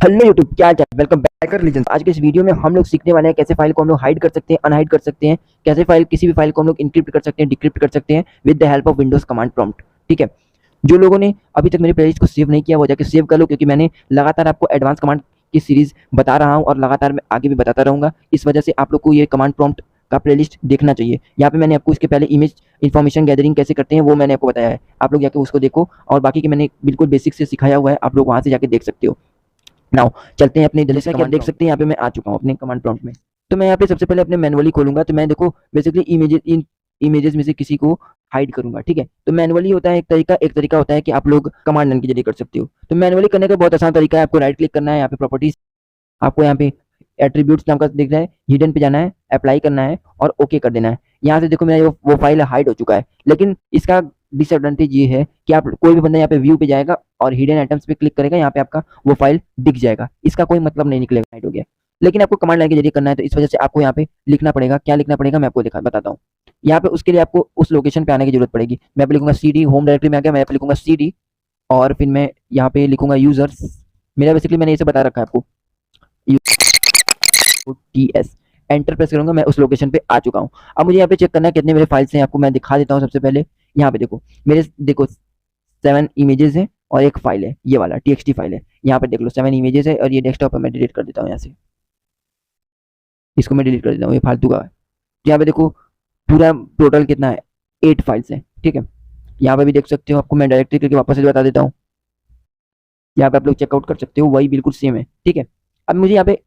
Hello YouTube, क्या चाल, welcome back कर लीजेंड। आज के इस वीडियो में हम लोग सीखने वाले हैं कैसे फाइल को हम लोग हाइड कर सकते हैं, अनहाइड कर सकते हैं, कैसे फाइल किसी भी फाइल को हम लोग इंक्रिप्ट कर सकते हैं, डिक्रिप्ट कर सकते हैं with the help of Windows command prompt. ठीक है, जो लोगों ने अभी तक मेरी प्लेलिस्ट को सेव नहीं किया वो जाके सेव कर लो, क्योंकि मैंने लगातार आपको एडवांस कमांड की सीरीज बता रहा हूँ और लगातार मैं आगे भी बताता रहूंगा। इस वजह से आप लोग को ये कमांड प्रॉम्प्ट का प्लेलिस्ट देखना चाहिए। यहाँ पे मैंने आपको इसके पहले इमेज इन्फॉर्मेशन गैदरिंग कैसे करते हैं वो मैंने आपको बताया है, आप लोग जाके उसको देखो। और बाकी के मैंने बिल्कुल बेसिक से सिखाया हुआ है, आप लोग वहाँ से जाके देख सकते हो। नाउ चलते हैं अपने, जैसे कि आप देख सकते हैं यहाँ पे मैं आ चुका हूँ अपने कमांड प्रॉम्प्ट में। तो मैं यहाँ पे सबसे पहले अपने मैनुअली खोलूंगा। तो मैं देखो बेसिकली इमेजेस में से किसी को हाइड करूंगा। ठीक है, तो मैनुअली होता है एक तरीका होता है कि आप लोग कमांड लाइन के जरिए कर सकते हो। तो मैनुअली करने का बहुत आसान तरीका है, आपको राइट क्लिक करना है, यहाँ पे प्रॉपर्टीज, आपको यहाँ पे एट्रीब्यूट्स नाम का दिख रहा है, हिडन पे जाना है, अप्लाई करना है और ओके कर देना है। यहाँ से देखो मेरा वो फाइल हाइड हो चुका है, लेकिन इसका डिसएडवांटेज ये है कि आप कोई भी बंदा यहाँ पे व्यू पे जाएगा और हिडन आइटम्स पे क्लिक करेगा, यहाँ पे आपका वो फाइल दिख जाएगा, इसका कोई मतलब नहीं निकलेगा हाइड हो गया। लेकिन आपको कमांड लाइन के जरिए करना है, तो इस वजह से आपको यहाँ पे लिखना पड़ेगा। क्या लिखना पड़ेगा मैं आपको बताता हूँ। यहाँ पे उसके लिए आपको उस लोकेशन पे आने की जरूरत पड़ेगी। मैं पे लिखूंगा CD, होम डायरेक्टरी में आ गया, मैं पे लिखूंगा CD और फिर मैं यहाँ पे लिखूंगा यूजर्स। मेरा बेसिकली मैंने इसे बता रखा है आपको, TS एंटर प्रेस करूंगा, मैं उस लोकेशन पे आ चुका हूँ। अब मुझे यहाँ पे चेक करना है कितने मेरे फाइल्स हैं, आपको मैं दिखा देता हूँ। सबसे पहले यहाँ पे देखो मेरे 7 इमेजेस है और एक फाइल है, ये वाला TXT फाइल है। यहाँ पे देख लो 7 इमेजेस है और ये डेस्कटॉप है, मैं डिलीट कर देता हूँ यहाँ से, इसको मैं डिलीट कर देता हूँ, ये फालतू का है। तो यहाँ पे देखो पूरा टोटल कितना है, 8 फाइल्स है। ठीक है, यहाँ पे भी देख सकते हो, आपको मैं डायरेक्टली करके वापस से बता देता हूँ। यहाँ पे आप लोग चेकआउट कर सकते हो, वही बिल्कुल सेम है। ठीक है, अब मुझे यहाँ पे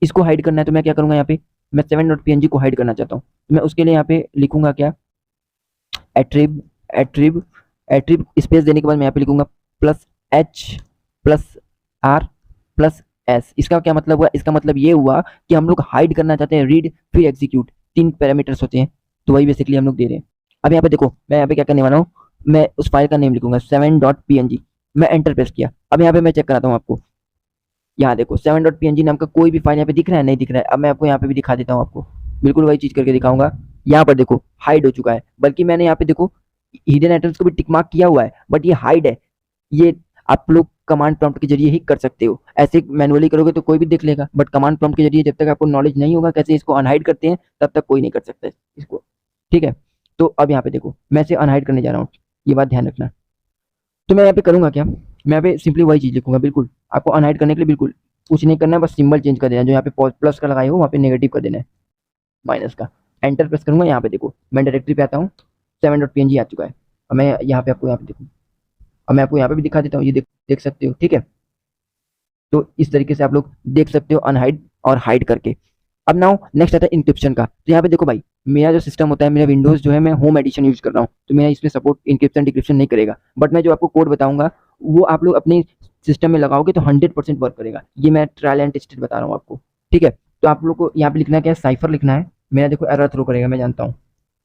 इसको हाइड करना है, तो मैं क्या करूंगा, यहाँ पे मैं 7.png को हाइड करना चाहता हूँ। तो मैं उसके लिए यहाँ पे लिखूंगा क्या, एट्रिब एट्रिब एट्रिब स्पेस देने के बाद मैं यहाँ पे लिखूंगा +H+R+S। इसका क्या मतलब हुआ, इसका मतलब ये हुआ कि हम लोग हाइड करना चाहते हैं रीड फिर एग्जीक्यूट, 3 पैरामीटर्स होते हैं, तो वही बेसिकली हम लोग दे रहे हैं। अब यहाँ पे देखो मैं यहाँ पे क्या करने वाला हूँ, मैं उस फाइल का नेम लिखूंगा 7.png। मैं एंटर प्रेस किया, अब यहाँ पे मैं चेक कराता हूँ आपको। यहाँ देखो 7.png नाम का कोई भी फाइल यहाँ पे दिख रहा है, नहीं दिख रहा है। अब मैं आपको यहाँ पे भी दिखा देता हूँ, आपको बिल्कुल वही चीज करके दिखाऊंगा। यहाँ पर देखो हाइड हो चुका है, बल्कि मैंने यहाँ पे देखो हिडन आइटम्स को भी टिक मार्क किया हुआ है, बट ये हाइड है। ये आप लोग कमांड प्रॉम्प्ट के जरिए ही कर सकते हो। ऐसे मैनुअली करोगे तो कोई भी देख लेगा, बट कमांड प्रॉम्प्ट के जरिए जब तक आपको नॉलेज नहीं होगा कैसे इसको अनहाइड करते हैं, तब तक कोई नहीं कर सकता इसको। ठीक है, तो अब यहाँ पे देखो मैं इसे अनहाइड करने जा रहा हूँ, ये बात ध्यान रखना। तो मैं यहाँ पे करूंगा क्या, मैं यहाँ पे सिंपली वही चीज लिखूंगा, बिल्कुल आपको अनहाइड करने के लिए बिल्कुल कुछ नहीं करना है, बस सिंबल चेंज कर देना है। जो यहाँ पे प्लस का लगाए हो वहाँ पे नेगेटिव कर देना है, माइनस का। एंटर प्रेस करूंगा, यहाँ पे देखो मैं डायरेक्टरी पे आता हूँ, 7.png आ चुका है। और मैं यहाँ पे आपको यहाँ पे देखूँ, और मैं आपको यहाँ पे भी दिखा देता हूँ, ये देख सकते हो। ठीक है, तो इस तरीके से आप लोग देख सकते हो अनहाइड और हाइड करके। अब नाउ नेक्स्ट आता है इंक्रिप्शन का। तो यहाँ पे देखो भाई, मेरा जो सिस्टम होता है, मेरा विंडोज जो है, मैं होम एडिशन यूज कर रहा हूँ, तो मेरा इसमें सपोर्ट इंक्रिप्शन डिक्रिप्शन नहीं करेगा। बट मैं जो आपको कोड बताऊंगा वो आप लोग अपने सिस्टम में लगाओगे तो 100% वर्क करेगा। ये मैं ट्रायल एंड टेस्टेड बता रहा हूँ आपको। ठीक है, तो आप लोग को यहाँ पे लिखना क्या है, साइफर लिखना है। मेरा देखो एरर थ्रो करेगा, मैं जानता हूँ,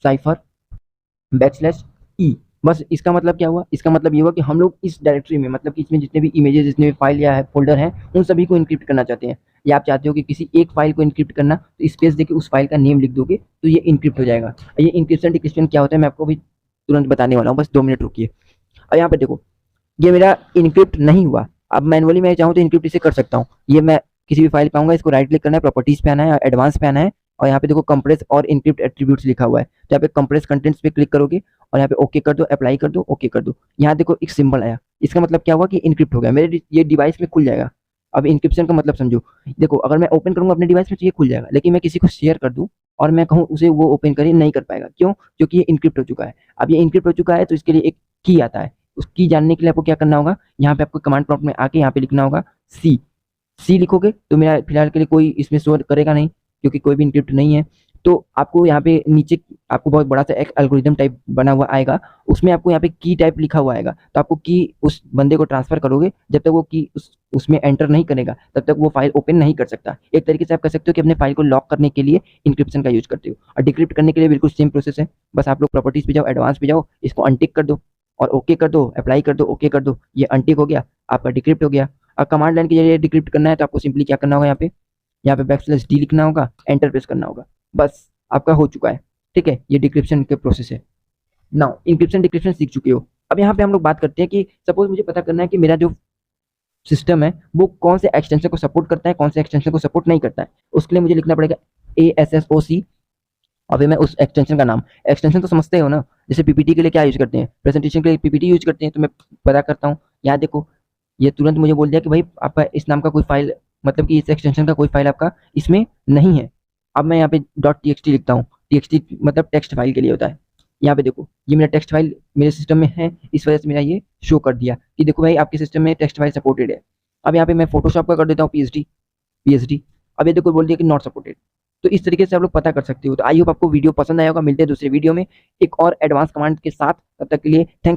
साइफर /E। बस इसका मतलब क्या हुआ, इसका मतलब ये हुआ कि हम लोग इस डायरेक्टरी में, मतलब कि इसमें जितने भी इमेजेस, जितने भी फाइल या फोल्डर हैं, उन सभी को इंक्रिप्ट करना चाहते हैं। या आप चाहते हो कि किसी एक फाइल को इंक्रिप्ट करना, तो स्पेस देके उस फाइल का नेम लिख दोगे तो ये इंक्रिप्ट हो जाएगा। ये इंक्रिप्शन डिक्रिप्शन क्या होता है मैं आपको भी तुरंत बताने वाला हूँ, बस 2 मिनट रुकिए। और यहाँ पे देखो ये मेरा इनक्रिप्ट नहीं हुआ। अब मैनुअली मैं चाहूँ तो इनक्रिप्ट इसे कर सकता हूँ। ये मैं किसी भी फाइल पाऊंगा, इसको राइट क्लिक करना है, प्रॉपर्टीज पे आना है, एडवांस पे आना है, और यहाँ पे देखो कंप्रेस और इनक्रिप्ट एट्रीब्यूट्स लिखा हुआ है। तो यहाँ पे कंप्रेस कंटेंट्स पे क्लिक करोगे और यहाँ पे ओके कर दो, अप्लाई कर दो, ओके कर दो। यहाँ देखो एक सिंबल आया, इसका मतलब क्या हुआ कि इनक्रिप्ट हो गया, मेरे ये डिवाइस में खुल जाएगा। अब इंक्रिप्शन का मतलब समझो, देखो अगर मैं ओपन करूंगा अपने डिवाइस में तो ये खुल जाएगा, लेकिन मैं किसी को शेयर कर दूं और मैं कहूँ उसे वो ओपन करे, नहीं कर पाएगा। क्यों? क्योंकि ये इनक्रिप्ट हो चुका है। अब ये इनक्रिप्ट हो चुका है तो इसके लिए एक की आता है, उस की जानने के लिए आपको क्या करना होगा, यहाँ पे आपको कमांड प्रॉम्प्ट में आके यहाँ पे लिखना होगा सी लिखोगे तो मेरा फिलहाल के लिए कोई इसमें शो करेगा नहीं, क्योंकि कोई भी इनक्रिप्ट नहीं है। तो आपको यहाँ पे नीचे आपको बहुत बड़ा सा एक एल्गोरिथम टाइप बना हुआ आएगा, उसमें आपको यहाँ पे की टाइप लिखा हुआ आएगा। तो आपको की उस बंदे को ट्रांसफर करोगे, जब तक वो की उसमें एंटर नहीं करेगा तब तक वो फाइल ओपन नहीं कर सकता। एक तरीके से आप कह सकते हो कि अपने फाइल को लॉक करने के लिए इंक्रिप्शन का यूज करते हो। और डिक्रिप्ट करने के लिए बिल्कुल सेम प्रोसेस है, बस आप लोग प्रॉपर्टीज पे जाओ, एडवांस पे जाओ, इसको अनटिक कर दो और ओके कर दो, अप्लाई कर दो, ओके कर दो, ये अनटिक हो गया, आपका डिक्रिप्ट हो गया। अब कमांड लाइन के जरिए डिक्रिप्ट करना है तो आपको सिंपली क्या करना होगा, यहाँ पे \D लिखना होगा, एंटर प्रेस करना होगा, बस आपका हो चुका है। ठीक है, ये डिक्रिप्शन के प्रोसेस है। नाउ इंक्रिप्शन डिक्रिप्शन सीख चुके हो। अब यहाँ पे हम लोग बात करते हैं कि सपोज मुझे पता करना है कि मेरा जो सिस्टम है वो कौन से एक्सटेंशन को सपोर्ट करता है, कौन से एक्सटेंशन को सपोर्ट नहीं करता है। उसके लिए मुझे लिखना पड़ेगा ASSOC। अभी मैं उस एक्सटेंशन का नाम, एक्सटेंशन तो समझते हो ना, जैसे पीपीटी के लिए क्या यूज करते हैं, प्रेजेंटेशन के लिए पीपीटी यूज करते हैं, तो मैं पता करता हूँ। यहाँ देखो ये तुरंत मुझे बोल दिया कि भाई आपका इस नाम का कोई फाइल, मतलब कि इस एक्सटेंशन का कोई फाइल आपका इसमें नहीं है। अब मैं यहाँ पे .txt लिखता हूँ, txt मतलब टेक्स्ट फाइल के लिए होता है। यहाँ पे देखो ये मेरा टेक्स्ट फाइल मेरे सिस्टम में है, इस वजह से मेरा ये शो कर दिया कि देखो भाई आपके सिस्टम में टेक्स्ट फाइल सपोर्टेड है। अब यहाँ पे मैं फोटोशॉप का कर देता हूँ PSD। अब ये देखो बोल दिया कि नॉट सपोर्टेड। तो इस तरीके से आप लोग पता कर सकते हो। तो आई होप आपको वीडियो पसंद आया होगा। मिलते हैं दूसरे वीडियो में एक और एडवांस कमांड के साथ। तब तक के लिए थैंक